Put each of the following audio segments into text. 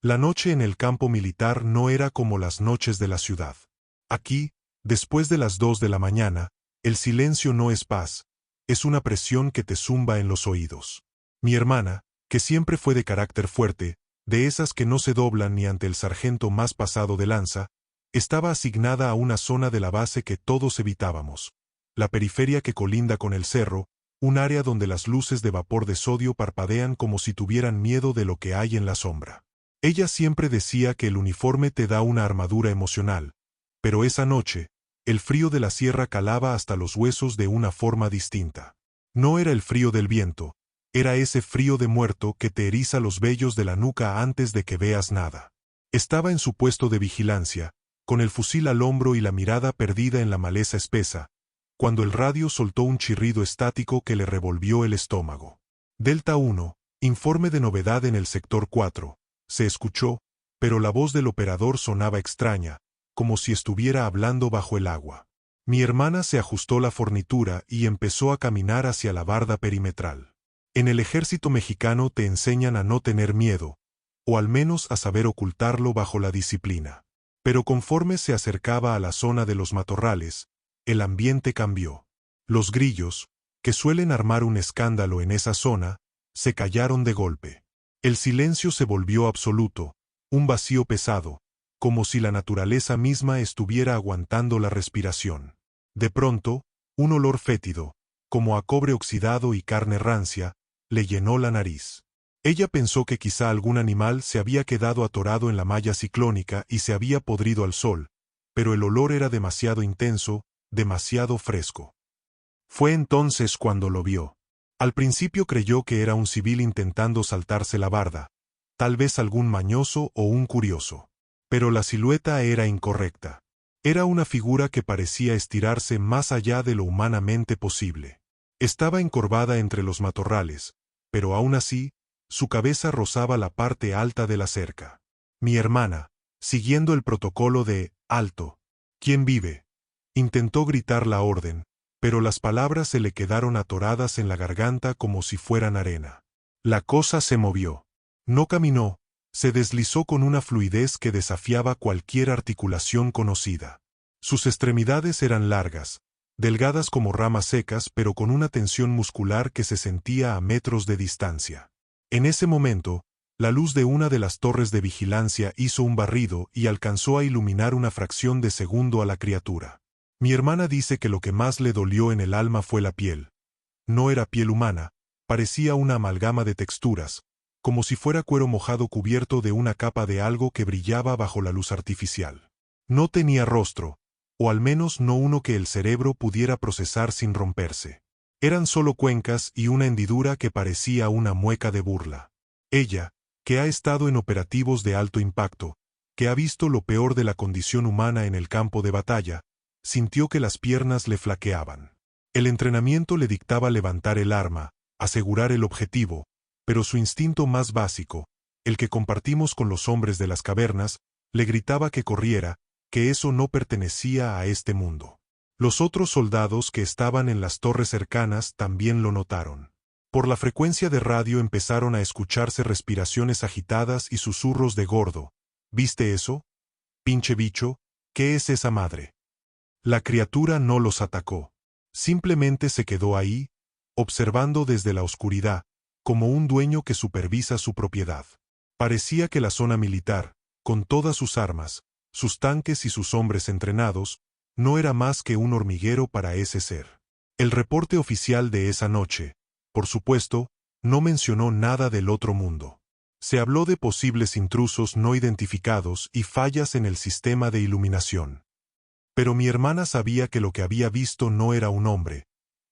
La noche en el campo militar no era como las noches de la ciudad. Aquí, después de las 2 de la mañana, el silencio no es paz, es una presión que te zumba en los oídos. Mi hermana, que siempre fue de carácter fuerte, de esas que no se doblan ni ante el sargento más pasado de lanza, estaba asignada a una zona de la base que todos evitábamos, la periferia que colinda con el cerro, un área donde las luces de vapor de sodio parpadean como si tuvieran miedo de lo que hay en la sombra. Ella siempre decía que el uniforme te da una armadura emocional, pero esa noche, el frío de la sierra calaba hasta los huesos de una forma distinta. No era el frío del viento, era ese frío de muerto que te eriza los vellos de la nuca antes de que veas nada. Estaba en su puesto de vigilancia, con el fusil al hombro y la mirada perdida en la maleza espesa, cuando el radio soltó un chirrido estático que le revolvió el estómago. Delta 1, informe de novedad en el sector 4, se escuchó, pero la voz del operador sonaba extraña, como si estuviera hablando bajo el agua. Mi hermana se ajustó la fornitura y empezó a caminar hacia la barda perimetral. En el ejército mexicano te enseñan a no tener miedo, o al menos a saber ocultarlo bajo la disciplina. Pero conforme se acercaba a la zona de los matorrales, el ambiente cambió. Los grillos, que suelen armar un escándalo en esa zona, se callaron de golpe. El silencio se volvió absoluto, un vacío pesado, como si la naturaleza misma estuviera aguantando la respiración. De pronto, un olor fétido, como a cobre oxidado y carne rancia, le llenó la nariz. Ella pensó que quizá algún animal se había quedado atorado en la malla ciclónica y se había podrido al sol, pero el olor era demasiado intenso, demasiado fresco. Fue entonces cuando lo vio. Al principio creyó que era un civil intentando saltarse la barda, tal vez algún mañoso o un curioso. Pero la silueta era incorrecta. Era una figura que parecía estirarse más allá de lo humanamente posible. Estaba encorvada entre los matorrales, pero aún así, su cabeza rozaba la parte alta de la cerca. Mi hermana, siguiendo el protocolo de «alto», ¿quién vive?, intentó gritar la orden, pero las palabras se le quedaron atoradas en la garganta como si fueran arena. La cosa se movió. No caminó, se deslizó con una fluidez que desafiaba cualquier articulación conocida. Sus extremidades eran largas, delgadas como ramas secas, pero con una tensión muscular que se sentía a metros de distancia. En ese momento, la luz de una de las torres de vigilancia hizo un barrido y alcanzó a iluminar una fracción de segundo a la criatura. Mi hermana dice que lo que más le dolió en el alma fue la piel. No era piel humana, parecía una amalgama de texturas, como si fuera cuero mojado cubierto de una capa de algo que brillaba bajo la luz artificial. No tenía rostro, o al menos no uno que el cerebro pudiera procesar sin romperse. Eran solo cuencas y una hendidura que parecía una mueca de burla. Ella, que ha estado en operativos de alto impacto, que ha visto lo peor de la condición humana en el campo de batalla, sintió que las piernas le flaqueaban. El entrenamiento le dictaba levantar el arma, asegurar el objetivo, pero su instinto más básico, el que compartimos con los hombres de las cavernas, le gritaba que corriera, que eso no pertenecía a este mundo. Los otros soldados que estaban en las torres cercanas también lo notaron. Por la frecuencia de radio empezaron a escucharse respiraciones agitadas y susurros de gordo. ¿Viste eso? Pinche bicho, ¿qué es esa madre? La criatura no los atacó. Simplemente se quedó ahí, observando desde la oscuridad, como un dueño que supervisa su propiedad. Parecía que la zona militar, con todas sus armas, sus tanques y sus hombres entrenados, no era más que un hormiguero para ese ser. El reporte oficial de esa noche, por supuesto, no mencionó nada del otro mundo. Se habló de posibles intrusos no identificados y fallas en el sistema de iluminación. Pero mi hermana sabía que lo que había visto no era un hombre,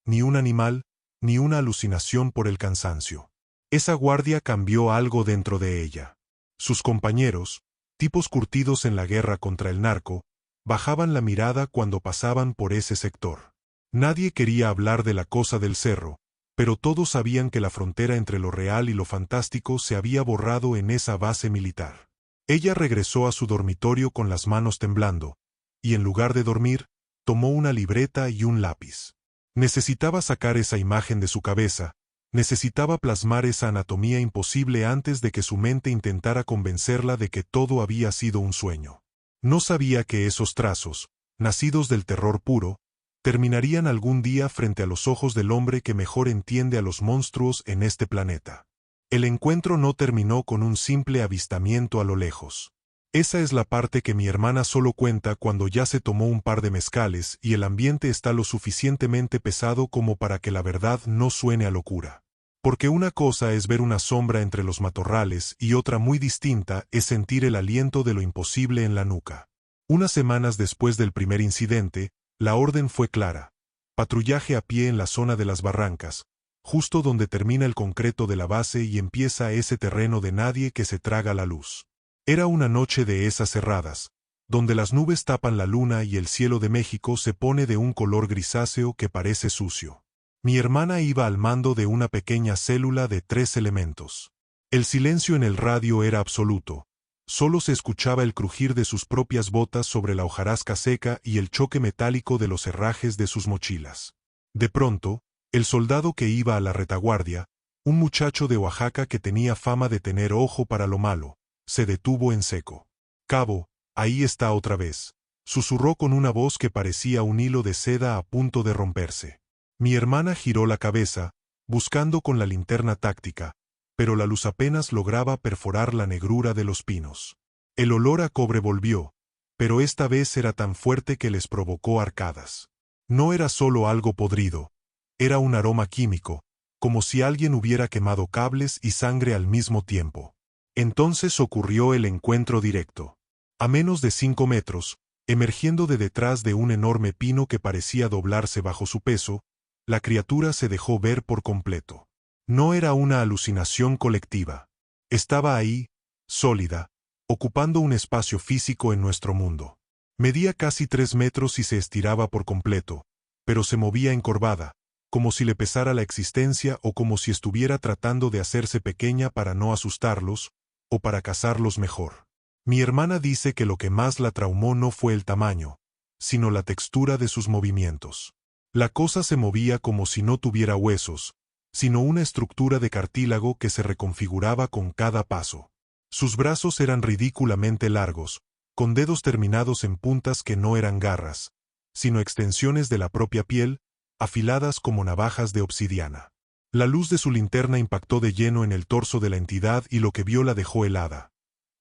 ni un animal, ni una alucinación por el cansancio. Esa guardia cambió algo dentro de ella. Sus compañeros, tipos curtidos en la guerra contra el narco, bajaban la mirada cuando pasaban por ese sector. Nadie quería hablar de la cosa del cerro, pero todos sabían que la frontera entre lo real y lo fantástico se había borrado en esa base militar. Ella regresó a su dormitorio con las manos temblando, y en lugar de dormir, tomó una libreta y un lápiz. Necesitaba sacar esa imagen de su cabeza, Necesitaba plasmar esa anatomía imposible antes de que su mente intentara convencerla de que todo había sido un sueño. No sabía que esos trazos, nacidos del terror puro, terminarían algún día frente a los ojos del hombre que mejor entiende a los monstruos en este planeta. El encuentro no terminó con un simple avistamiento a lo lejos. Esa es la parte que mi hermana solo cuenta cuando ya se tomó un par de mezcales y el ambiente está lo suficientemente pesado como para que la verdad no suene a locura. Porque una cosa es ver una sombra entre los matorrales y otra muy distinta es sentir el aliento de lo imposible en la nuca. Unas semanas después del primer incidente, la orden fue clara: patrullaje a pie en la zona de las barrancas, justo donde termina el concreto de la base y empieza ese terreno de nadie que se traga la luz. Era una noche de esas cerradas, donde las nubes tapan la luna y el cielo de México se pone de un color grisáceo que parece sucio. Mi hermana iba al mando de una pequeña célula de 3 elementos. El silencio en el radio era absoluto. Solo se escuchaba el crujir de sus propias botas sobre la hojarasca seca y el choque metálico de los herrajes de sus mochilas. De pronto, el soldado que iba a la retaguardia, un muchacho de Oaxaca que tenía fama de tener ojo para lo malo, se detuvo en seco. «Cabo, ahí está otra vez», susurró con una voz que parecía un hilo de seda a punto de romperse. Mi hermana giró la cabeza, buscando con la linterna táctica, pero la luz apenas lograba perforar la negrura de los pinos. El olor a cobre volvió, pero esta vez era tan fuerte que les provocó arcadas. No era solo algo podrido, era un aroma químico, como si alguien hubiera quemado cables y sangre al mismo tiempo. Entonces ocurrió el encuentro directo. A menos de 5 metros, emergiendo de detrás de un enorme pino que parecía doblarse bajo su peso, la criatura se dejó ver por completo. No era una alucinación colectiva. Estaba ahí, sólida, ocupando un espacio físico en nuestro mundo. Medía casi 3 metros y se estiraba por completo, pero se movía encorvada, como si le pesara la existencia o como si estuviera tratando de hacerse pequeña para no asustarlos, o para cazarlos mejor. Mi hermana dice que lo que más la traumó no fue el tamaño, sino la textura de sus movimientos. La cosa se movía como si no tuviera huesos, sino una estructura de cartílago que se reconfiguraba con cada paso. Sus brazos eran ridículamente largos, con dedos terminados en puntas que no eran garras, sino extensiones de la propia piel, afiladas como navajas de obsidiana. La luz de su linterna impactó de lleno en el torso de la entidad y lo que vio la dejó helada.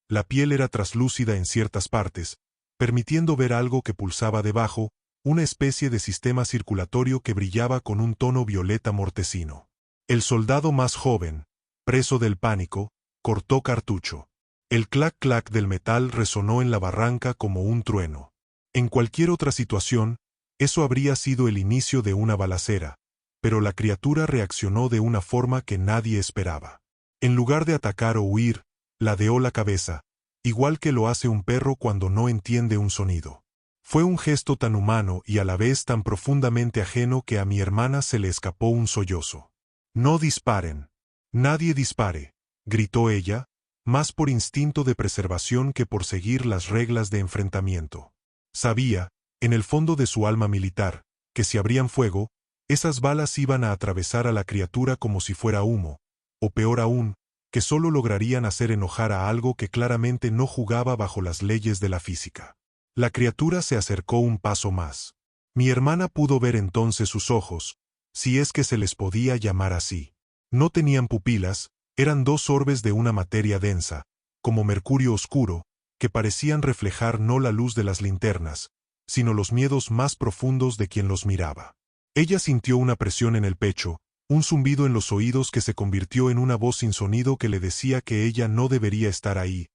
La piel era traslúcida en ciertas partes, permitiendo ver algo que pulsaba debajo, una especie de sistema circulatorio que brillaba con un tono violeta mortecino. El soldado más joven, preso del pánico, cortó cartucho. El clac-clac del metal resonó en la barranca como un trueno. En cualquier otra situación, eso habría sido el inicio de una balacera, pero la criatura reaccionó de una forma que nadie esperaba. En lugar de atacar o huir, ladeó la cabeza, igual que lo hace un perro cuando no entiende un sonido. Fue un gesto tan humano y a la vez tan profundamente ajeno que a mi hermana se le escapó un sollozo. «No disparen. Nadie dispare», gritó ella, más por instinto de preservación que por seguir las reglas de enfrentamiento. Sabía, en el fondo de su alma militar, que si abrían fuego, esas balas iban a atravesar a la criatura como si fuera humo, o peor aún, que solo lograrían hacer enojar a algo que claramente no jugaba bajo las leyes de la física. La criatura se acercó un paso más. Mi hermana pudo ver entonces sus ojos, si es que se les podía llamar así. No tenían pupilas, eran 2 orbes de una materia densa, como mercurio oscuro, que parecían reflejar no la luz de las linternas, sino los miedos más profundos de quien los miraba. Ella sintió una presión en el pecho, un zumbido en los oídos que se convirtió en una voz sin sonido que le decía que ella no debería estar ahí,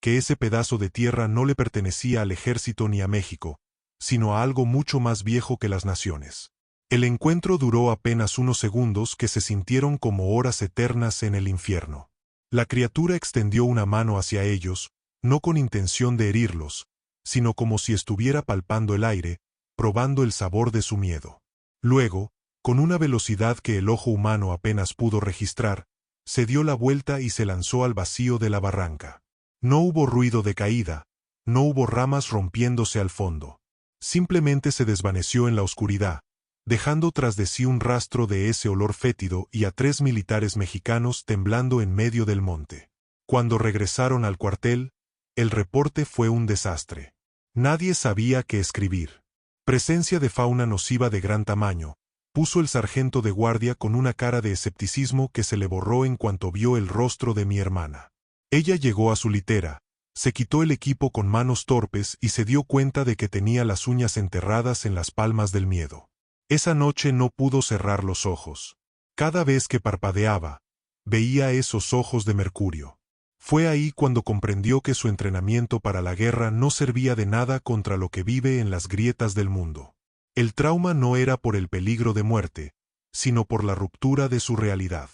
que ese pedazo de tierra no le pertenecía al ejército ni a México, sino a algo mucho más viejo que las naciones. El encuentro duró apenas unos segundos que se sintieron como horas eternas en el infierno. La criatura extendió una mano hacia ellos, no con intención de herirlos, sino como si estuviera palpando el aire, probando el sabor de su miedo. Luego, con una velocidad que el ojo humano apenas pudo registrar, se dio la vuelta y se lanzó al vacío de la barranca. No hubo ruido de caída, no hubo ramas rompiéndose al fondo. Simplemente se desvaneció en la oscuridad, dejando tras de sí un rastro de ese olor fétido y a 3 militares mexicanos temblando en medio del monte. Cuando regresaron al cuartel, el reporte fue un desastre. Nadie sabía qué escribir. Presencia de fauna nociva de gran tamaño, puso el sargento de guardia con una cara de escepticismo que se le borró en cuanto vio el rostro de mi hermana. Ella llegó a su litera, se quitó el equipo con manos torpes y se dio cuenta de que tenía las uñas enterradas en las palmas del miedo. Esa noche no pudo cerrar los ojos. Cada vez que parpadeaba, veía esos ojos de mercurio. Fue ahí cuando comprendió que su entrenamiento para la guerra no servía de nada contra lo que vive en las grietas del mundo. El trauma no era por el peligro de muerte, sino por la ruptura de su realidad.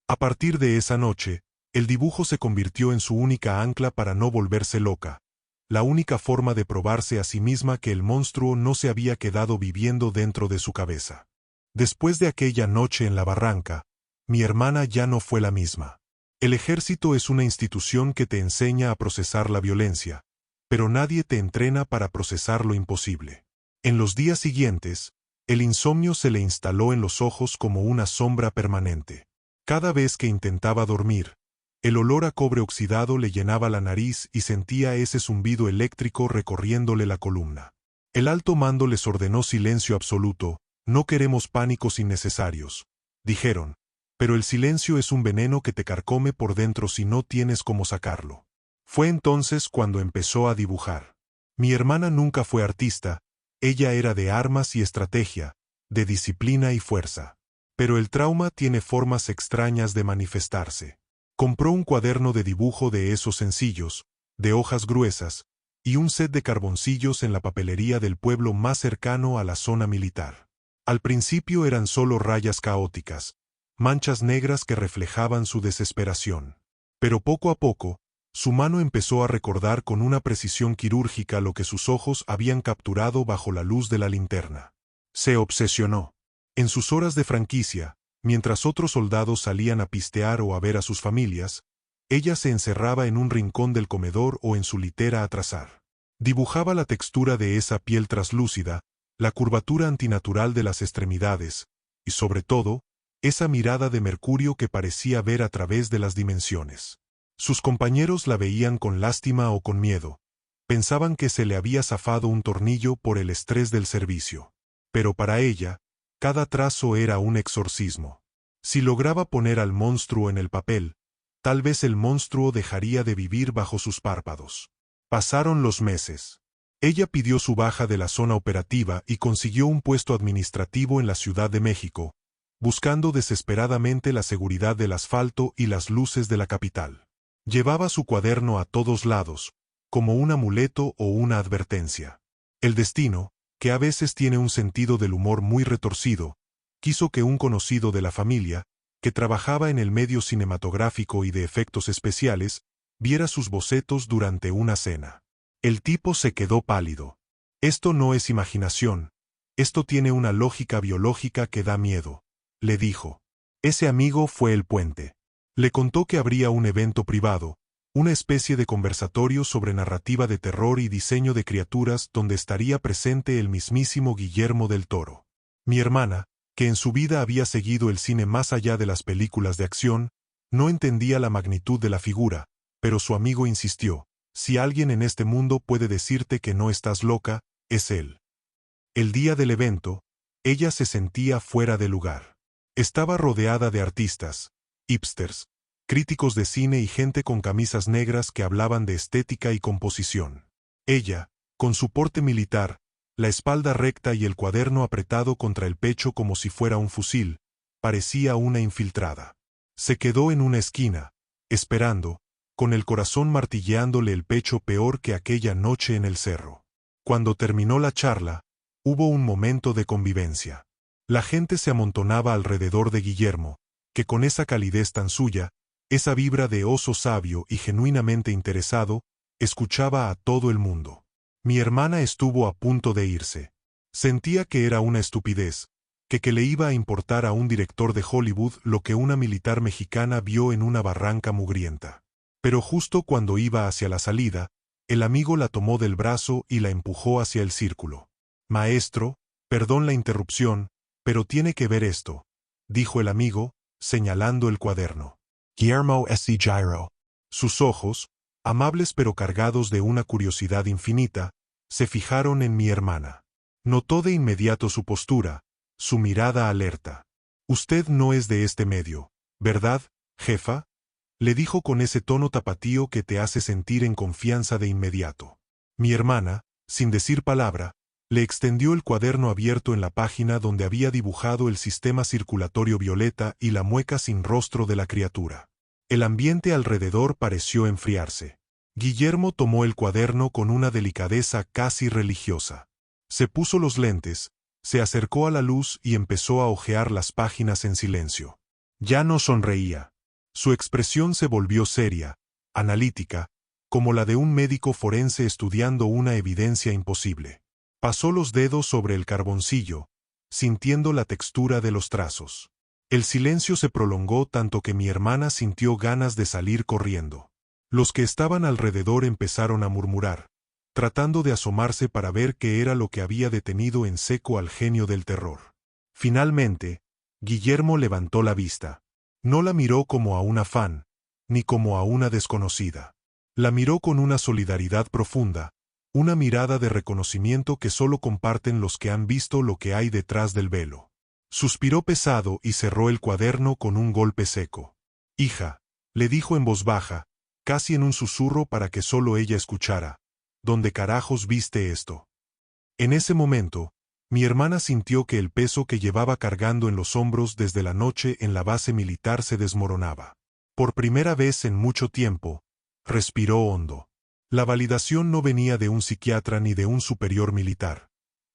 A partir de esa noche, el dibujo se convirtió en su única ancla para no volverse loca, la única forma de probarse a sí misma que el monstruo no se había quedado viviendo dentro de su cabeza. Después de aquella noche en la barranca, mi hermana ya no fue la misma. El ejército es una institución que te enseña a procesar la violencia, pero nadie te entrena para procesar lo imposible. En los días siguientes, el insomnio se le instaló en los ojos como una sombra permanente. Cada vez que intentaba dormir, el olor a cobre oxidado le llenaba la nariz y sentía ese zumbido eléctrico recorriéndole la columna. El alto mando les ordenó silencio absoluto, no queremos pánicos innecesarios, dijeron, pero el silencio es un veneno que te carcome por dentro si no tienes cómo sacarlo. Fue entonces cuando empezó a dibujar. Mi hermana nunca fue artista, ella era de armas y estrategia, de disciplina y fuerza. Pero el trauma tiene formas extrañas de manifestarse. Compró un cuaderno de dibujo de esos sencillos, de hojas gruesas, y un set de carboncillos en la papelería del pueblo más cercano a la zona militar. Al principio eran solo rayas caóticas, manchas negras que reflejaban su desesperación. Pero poco a poco, su mano empezó a recordar con una precisión quirúrgica lo que sus ojos habían capturado bajo la luz de la linterna. Se obsesionó. En sus horas de franquicia, mientras otros soldados salían a pistear o a ver a sus familias, ella se encerraba en un rincón del comedor o en su litera a trazar. Dibujaba la textura de esa piel traslúcida, la curvatura antinatural de las extremidades, y sobre todo, esa mirada de mercurio que parecía ver a través de las dimensiones. Sus compañeros la veían con lástima o con miedo, pensaban que se le había zafado un tornillo por el estrés del servicio. Pero para ella, cada trazo era un exorcismo. Si lograba poner al monstruo en el papel, tal vez el monstruo dejaría de vivir bajo sus párpados. Pasaron los meses. Ella pidió su baja de la zona operativa y consiguió un puesto administrativo en la Ciudad de México, buscando desesperadamente la seguridad del asfalto y las luces de la capital. Llevaba su cuaderno a todos lados, como un amuleto o una advertencia. El destino, que a veces tiene un sentido del humor muy retorcido, quiso que un conocido de la familia, que trabajaba en el medio cinematográfico y de efectos especiales, viera sus bocetos durante una cena. El tipo se quedó pálido. Esto no es imaginación, esto tiene una lógica biológica que da miedo, le dijo. Ese amigo fue el puente. Le contó que habría un evento privado, una especie de conversatorio sobre narrativa de terror y diseño de criaturas donde estaría presente el mismísimo Guillermo del Toro. Mi hermana, que en su vida había seguido el cine más allá de las películas de acción, no entendía la magnitud de la figura, pero su amigo insistió, si alguien en este mundo puede decirte que no estás loca, es él. El día del evento, ella se sentía fuera de lugar. Estaba rodeada de artistas, hipsters, críticos de cine y gente con camisas negras que hablaban de estética y composición. Ella, con su porte militar, la espalda recta y el cuaderno apretado contra el pecho como si fuera un fusil, parecía una infiltrada. Se quedó en una esquina, esperando, con el corazón martilleándole el pecho peor que aquella noche en el cerro. Cuando terminó la charla, hubo un momento de convivencia. La gente se amontonaba alrededor de Guillermo, que con esa calidez tan suya, esa vibra de oso sabio y genuinamente interesado, escuchaba a todo el mundo. Mi hermana estuvo a punto de irse. Sentía que era una estupidez, que le iba a importar a un director de Hollywood lo que una militar mexicana vio en una barranca mugrienta. Pero justo cuando iba hacia la salida, el amigo la tomó del brazo y la empujó hacia el círculo. Maestro, perdón la interrupción, Pero tiene que ver esto, dijo el amigo, señalando el cuaderno. Guillermo S. Giro. Sus ojos, amables pero cargados de una curiosidad infinita, se fijaron en mi hermana. Notó de inmediato su postura, su mirada alerta. Usted no es de este medio, ¿verdad, jefa? Le dijo con ese tono tapatío que te hace sentir en confianza de inmediato. Mi hermana, sin decir palabra, le extendió el cuaderno abierto en la página donde había dibujado el sistema circulatorio violeta y la mueca sin rostro de la criatura. El ambiente alrededor pareció enfriarse. Guillermo tomó el cuaderno con una delicadeza casi religiosa. Se puso los lentes, se acercó a la luz y empezó a hojear las páginas en silencio. Ya no sonreía. Su expresión se volvió seria, analítica, como la de un médico forense estudiando una evidencia imposible. Pasó los dedos sobre el carboncillo, sintiendo la textura de los trazos. El silencio se prolongó tanto que mi hermana sintió ganas de salir corriendo. Los que estaban alrededor empezaron a murmurar, tratando de asomarse para ver qué era lo que había detenido en seco al genio del terror. Finalmente, Guillermo levantó la vista. No la miró como a una fan, ni como a una desconocida. La miró con una solidaridad profunda, una mirada de reconocimiento que solo comparten los que han visto lo que hay detrás del velo. Suspiró pesado y cerró el cuaderno con un golpe seco. Hija, le dijo en voz baja, casi en un susurro para que solo ella escuchara, ¿dónde carajos viste esto? En ese momento, mi hermana sintió que el peso que llevaba cargando en los hombros desde la noche en la base militar se desmoronaba. Por primera vez en mucho tiempo, respiró hondo. La validación no venía de un psiquiatra ni de un superior militar.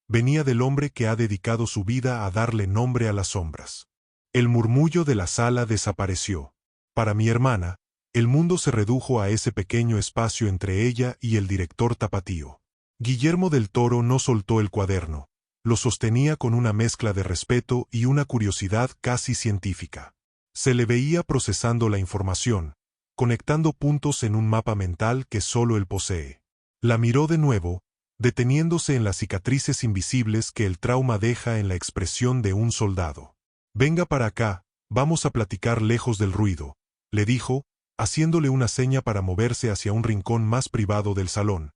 Venía del hombre que ha dedicado su vida a darle nombre a las sombras. El murmullo de la sala desapareció. Para mi hermana, el mundo se redujo a ese pequeño espacio entre ella y el director tapatío. Guillermo del Toro no soltó el cuaderno. Lo sostenía con una mezcla de respeto y una curiosidad casi científica. Se le veía procesando la información, conectando puntos en un mapa mental que solo él posee. La miró de nuevo, deteniéndose en las cicatrices invisibles que el trauma deja en la expresión de un soldado. Venga para acá, vamos a platicar lejos del ruido, le dijo, haciéndole una seña para moverse hacia un rincón más privado del salón,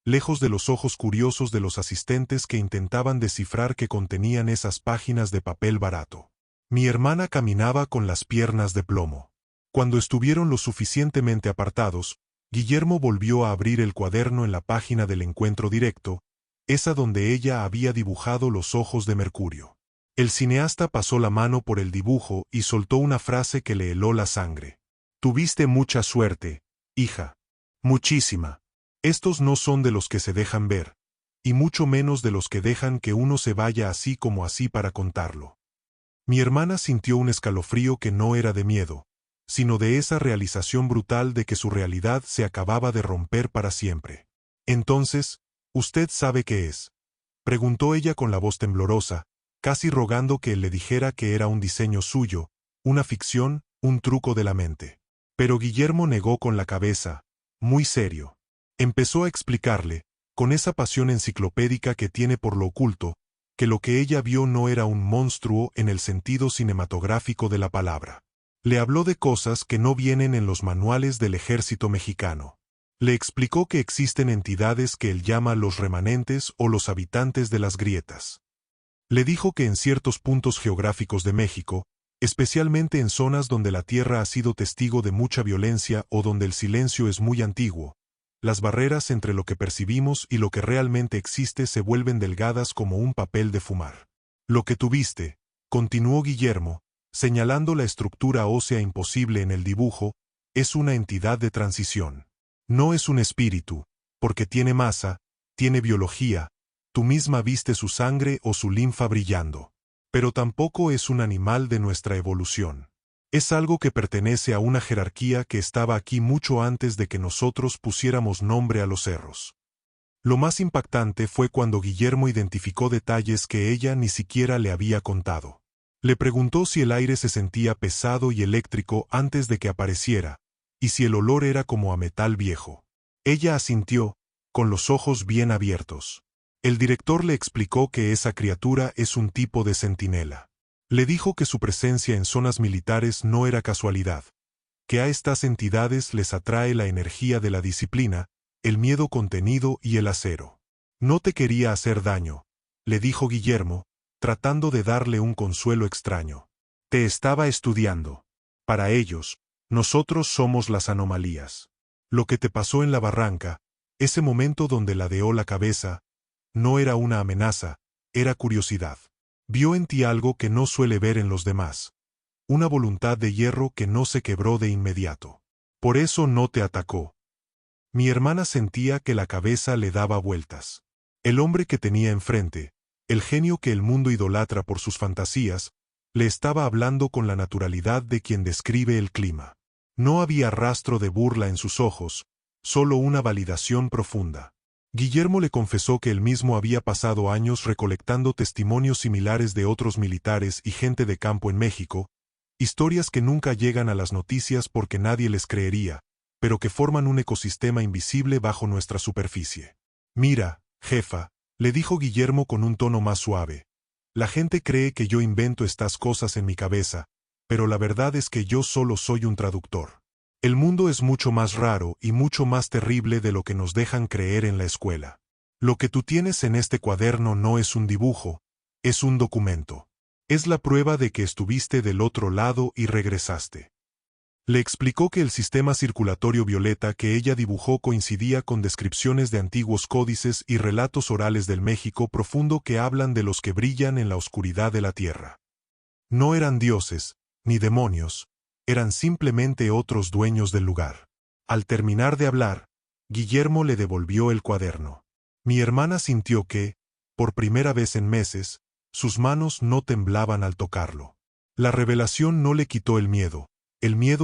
lejos de los ojos curiosos de los asistentes que intentaban descifrar qué contenían esas páginas de papel barato. Mi hermana caminaba con las piernas de plomo. Cuando estuvieron lo suficientemente apartados, Guillermo volvió a abrir el cuaderno en la página del encuentro directo, esa donde ella había dibujado los ojos de Mercurio. El cineasta pasó la mano por el dibujo y soltó una frase que le heló la sangre. Tuviste mucha suerte, hija. Muchísima. Estos no son de los que se dejan ver, y mucho menos de los que dejan que uno se vaya así como así para contarlo. Mi hermana sintió un escalofrío que no era de miedo, sino de esa realización brutal de que su realidad se acababa de romper para siempre. Entonces, ¿usted sabe qué es?, preguntó ella con la voz temblorosa, casi rogando que él le dijera que era un diseño suyo, una ficción, un truco de la mente. Pero Guillermo negó con la cabeza, muy serio. Empezó a explicarle, con esa pasión enciclopédica que tiene por lo oculto, que lo que ella vio no era un monstruo en el sentido cinematográfico de la palabra. Le habló de cosas que no vienen en los manuales del ejército mexicano. Le explicó que existen entidades que él llama los remanentes o los habitantes de las grietas. Le dijo que en ciertos puntos geográficos de México, especialmente en zonas donde la tierra ha sido testigo de mucha violencia o donde el silencio es muy antiguo, las barreras entre lo que percibimos y lo que realmente existe se vuelven delgadas como un papel de fumar. Lo que tuviste, continuó Guillermo, señalando la estructura ósea imposible en el dibujo, es una entidad de transición. No es un espíritu, porque tiene masa, tiene biología, tú misma viste su sangre o su linfa brillando. Pero tampoco es un animal de nuestra evolución. Es algo que pertenece a una jerarquía que estaba aquí mucho antes de que nosotros pusiéramos nombre a los cerros. Lo más impactante fue cuando Guillermo identificó detalles que ella ni siquiera le había contado. Le preguntó si el aire se sentía pesado y eléctrico antes de que apareciera, y si el olor era como a metal viejo. Ella asintió, con los ojos bien abiertos. El director le explicó que esa criatura es un tipo de centinela. Le dijo que su presencia en zonas militares no era casualidad, que a estas entidades les atrae la energía de la disciplina, el miedo contenido y el acero. No te quería hacer daño, le dijo Guillermo, tratando de darle un consuelo extraño. Te estaba estudiando. Para ellos, nosotros somos las anomalías. Lo que te pasó en la barranca, ese momento donde ladeó la cabeza, no era una amenaza, era curiosidad. Vio en ti algo que no suele ver en los demás. Una voluntad de hierro que no se quebró de inmediato. Por eso no te atacó. Mi hermana sentía que la cabeza le daba vueltas. El hombre que tenía enfrente, el genio que el mundo idolatra por sus fantasías, le estaba hablando con la naturalidad de quien describe el clima. No había rastro de burla en sus ojos, solo una validación profunda. Guillermo le confesó que él mismo había pasado años recolectando testimonios similares de otros militares y gente de campo en México, historias que nunca llegan a las noticias porque nadie les creería, pero que forman un ecosistema invisible bajo nuestra superficie. Mira, jefa, le dijo Guillermo con un tono más suave. La gente cree que yo invento estas cosas en mi cabeza, pero la verdad es que yo solo soy un traductor. El mundo es mucho más raro y mucho más terrible de lo que nos dejan creer en la escuela. Lo que tú tienes en este cuaderno no es un dibujo, es un documento. Es la prueba de que estuviste del otro lado y regresaste. Le explicó que el sistema circulatorio violeta que ella dibujó coincidía con descripciones de antiguos códices y relatos orales del México profundo que hablan de los que brillan en la oscuridad de la tierra. No eran dioses, ni demonios, eran simplemente otros dueños del lugar. Al terminar de hablar, Guillermo le devolvió el cuaderno. Mi hermana sintió que, por primera vez en meses, sus manos no temblaban al tocarlo. La revelación no le quitó el miedo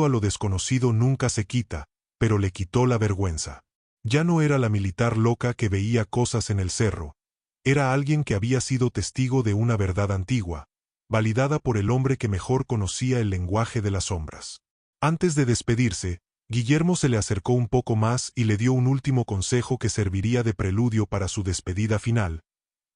a lo desconocido nunca se quita, pero le quitó la vergüenza. Ya no era la militar loca que veía cosas en el cerro, era alguien que había sido testigo de una verdad antigua, validada por el hombre que mejor conocía el lenguaje de las sombras. Antes de despedirse, Guillermo se le acercó un poco más y le dio un último consejo que serviría de preludio para su despedida final,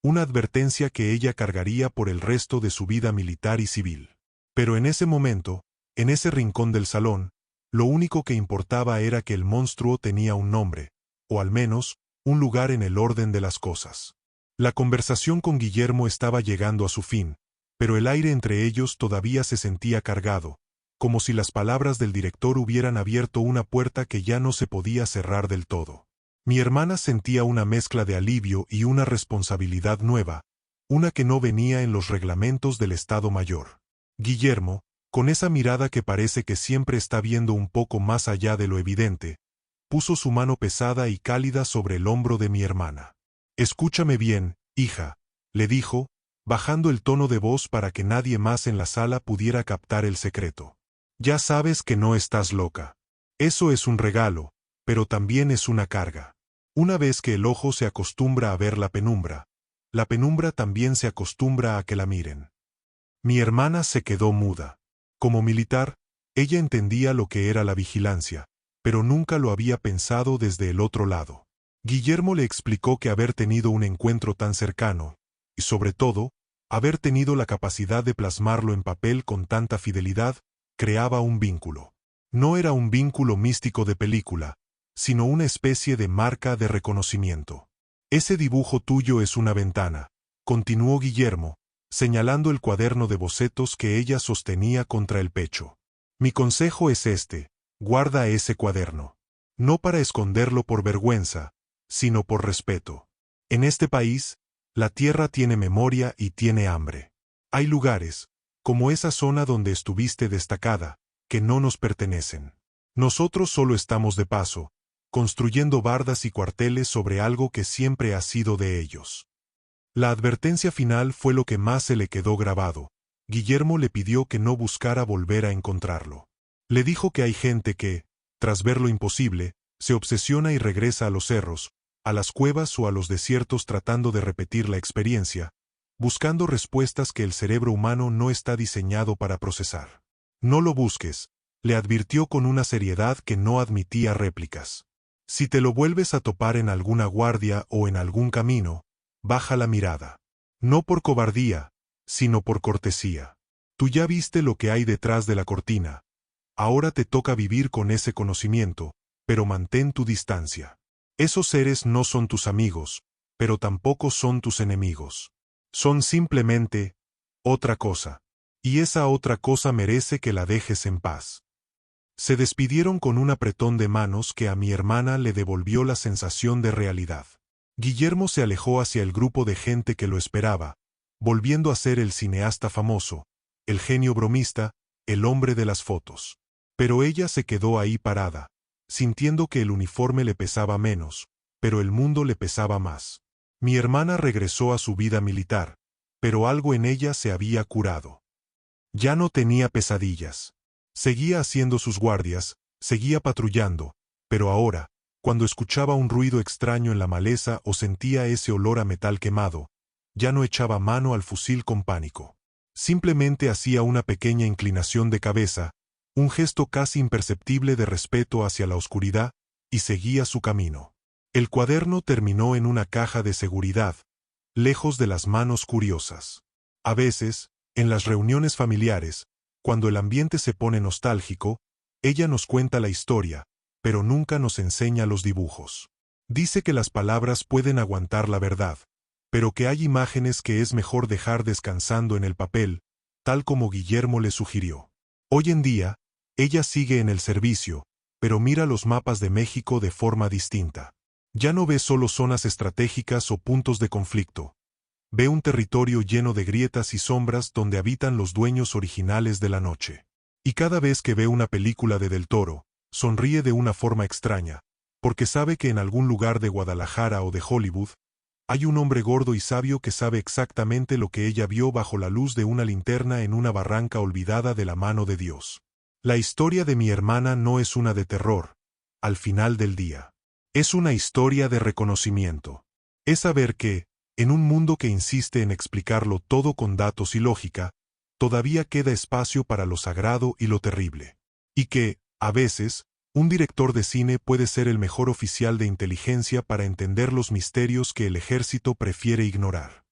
una advertencia que ella cargaría por el resto de su vida militar y civil. Pero en ese momento, en ese rincón del salón, lo único que importaba era que el monstruo tenía un nombre, o al menos, un lugar en el orden de las cosas. La conversación con Guillermo estaba llegando a su fin, pero el aire entre ellos todavía se sentía cargado, como si las palabras del director hubieran abierto una puerta que ya no se podía cerrar del todo. Mi hermana sentía una mezcla de alivio y una responsabilidad nueva, una que no venía en los reglamentos del Estado Mayor. Guillermo, con esa mirada que parece que siempre está viendo un poco más allá de lo evidente, puso su mano pesada y cálida sobre el hombro de mi hermana. Escúchame bien, hija, le dijo, bajando el tono de voz para que nadie más en la sala pudiera captar el secreto. Ya sabes que no estás loca. Eso es un regalo, pero también es una carga. Una vez que el ojo se acostumbra a ver la penumbra también se acostumbra a que la miren. Mi hermana se quedó muda. Como militar, ella entendía lo que era la vigilancia, pero nunca lo había pensado desde el otro lado. Guillermo le explicó que haber tenido un encuentro tan cercano, y sobre todo, haber tenido la capacidad de plasmarlo en papel con tanta fidelidad, creaba un vínculo. No era un vínculo místico de película, sino una especie de marca de reconocimiento. Ese dibujo tuyo es una ventana, continuó Guillermo, señalando el cuaderno de bocetos que ella sostenía contra el pecho. Mi consejo es este, guarda ese cuaderno. No para esconderlo por vergüenza, sino por respeto. En este país, la tierra tiene memoria y tiene hambre. Hay lugares, como esa zona donde estuviste destacada, que no nos pertenecen. Nosotros solo estamos de paso, construyendo bardas y cuarteles sobre algo que siempre ha sido de ellos. La advertencia final fue lo que más se le quedó grabado. Guillermo le pidió que no buscara volver a encontrarlo. Le dijo que hay gente que, tras ver lo imposible, se obsesiona y regresa a los cerros, a las cuevas o a los desiertos tratando de repetir la experiencia, buscando respuestas que el cerebro humano no está diseñado para procesar. No lo busques, le advirtió con una seriedad que no admitía réplicas. Si te lo vuelves a topar en alguna guardia o en algún camino, baja la mirada. No por cobardía, sino por cortesía. Tú ya viste lo que hay detrás de la cortina. Ahora te toca vivir con ese conocimiento, pero mantén tu distancia. Esos seres no son tus amigos, pero tampoco son tus enemigos. Son simplemente otra cosa. Y esa otra cosa merece que la dejes en paz. Se despidieron con un apretón de manos que a mi hermana le devolvió la sensación de realidad. Guillermo se alejó hacia el grupo de gente que lo esperaba, volviendo a ser el cineasta famoso, el genio bromista, el hombre de las fotos. Pero ella se quedó ahí parada, sintiendo que el uniforme le pesaba menos, pero el mundo le pesaba más. Mi hermana regresó a su vida militar, pero algo en ella se había curado. Ya no tenía pesadillas. Seguía haciendo sus guardias, seguía patrullando, pero ahora, cuando escuchaba un ruido extraño en la maleza o sentía ese olor a metal quemado, ya no echaba mano al fusil con pánico. Simplemente hacía una pequeña inclinación de cabeza, un gesto casi imperceptible de respeto hacia la oscuridad, y seguía su camino. El cuaderno terminó en una caja de seguridad, lejos de las manos curiosas. A veces, en las reuniones familiares, cuando el ambiente se pone nostálgico, ella nos cuenta la historia, pero nunca nos enseña los dibujos. Dice que las palabras pueden aguantar la verdad, pero que hay imágenes que es mejor dejar descansando en el papel, tal como Guillermo le sugirió. Hoy en día, ella sigue en el servicio, pero mira los mapas de México de forma distinta. Ya no ve solo zonas estratégicas o puntos de conflicto. Ve un territorio lleno de grietas y sombras donde habitan los dueños originales de la noche. Y cada vez que ve una película de Del Toro, sonríe de una forma extraña, porque sabe que en algún lugar de Guadalajara o de Hollywood, hay un hombre gordo y sabio que sabe exactamente lo que ella vio bajo la luz de una linterna en una barranca olvidada de la mano de Dios. La historia de mi hermana no es una de terror, al final del día. Es una historia de reconocimiento. Es saber que, en un mundo que insiste en explicarlo todo con datos y lógica, todavía queda espacio para lo sagrado y lo terrible. Y que, a veces, un director de cine puede ser el mejor oficial de inteligencia para entender los misterios que el ejército prefiere ignorar.